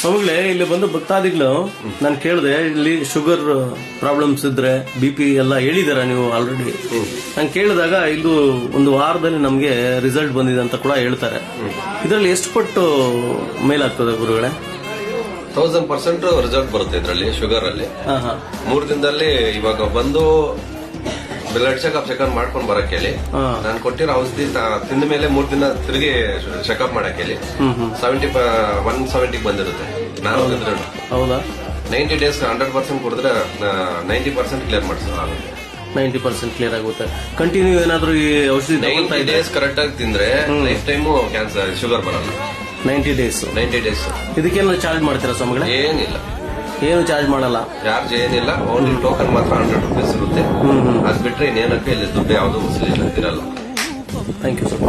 ಸ್ವಾಮಿಗಳೇ, ಇಲ್ಲಿ ಬಂದು ಭಕ್ತಾದಿಗಳು ನಾನು ಕೇಳಿದೆ, ಇಲ್ಲಿ ಶುಗರ್ ಪ್ರಾಬ್ಲಮ್ಸ್ ಇದ್ರೆ BP ಎಲ್ಲ ಹೇಳಿದಾರ ನೀವು ಆಲ್ರೆಡಿ. ನಾನು ಕೇಳಿದಾಗ ಇದು ಒಂದು ವಾರದಲ್ಲಿ ನಮಗೆ ರಿಸಲ್ಟ್ ಬಂದಿದೆ ಅಂತ ಕೂಡ ಹೇಳ್ತಾರೆ. ಇದರಲ್ಲಿ ಎಷ್ಟು ಪಟ್ಟು ಮೇಲಾಗ್ತದೆ ಗುರುಗಳೇ? 1000% ರಿಸಲ್ಟ್ ಬರುತ್ತೆ ಇದರಲ್ಲಿ, ಶುಗರ್ ಅಲ್ಲಿ. 3 ದಿನದಲ್ಲಿ ಇವಾಗ ಬಂದು ಬ್ಲಡ್ ಚೆಕ್ಅಪ್ ಮಾಡ್ಕೊಂಡ್ ಬರಕ್ ಹೇಳಿ. ನಾನು ಕೊಟ್ಟಿರೋ ಔಷಧಿ ತಿಂದ ಮೇಲೆ 3 ದಿನ ತಿರುಗಿ ಚೆಕ್ಅಪ್ ಮಾಡಕ್ ಹೇಳಿ. 170 ಬಂದಿರುತ್ತೆ. ನಾನು ಹೌದಾ? 90 ಡೇಸ್ 100% ಕುಡಿದ್ರೆ 90% ಕ್ಲಿಯರ್ ಮಾಡಿಸೋದು. 90% ಕ್ಲಿಯರ್ ಆಗುತ್ತೆ. ಕಂಟಿನ್ಯೂ ಏನಾದ್ರು ಈ ಔಷಧಿ 90 ಡೇಸ್ ಕರೆಕ್ಟ್ ಆಗಿ ತಿಂದ್ರೆ ಲೈಫ್ ಟೈಮ್ ಕ್ಯಾನ್ಸರ್ ಶುಗರ್ ಬರಲ್ಲ. 90 ಡೇಸ್. ಇದಕ್ಕೇನು ಚಾರ್ಜ್ ಮಾಡ್ತೀರಾ ಸ್ವಾಮಿಗಳೇ? ಏನಿಲ್ಲ, ಏನು ಚಾರ್ಜ್ ಮಾಡಲ್ಲ. ಚಾರ್ಜ್ ಏನಿಲ್ಲ, ಓನ್ಲಿ ಟೋಕನ್ ಮಾತ್ರ 100 ರೂಪೀಸ್ ಇರುತ್ತೆ. ಅದ್ ಬಿಟ್ರೆ ಇನ್ನೇನಕ್ಕೆ ಇಲ್ಲಿ ದುಡ್ಡು ಯಾವ್ದು ವಸೂಲಿ ಇರಲ್ಲ. Thank you sir.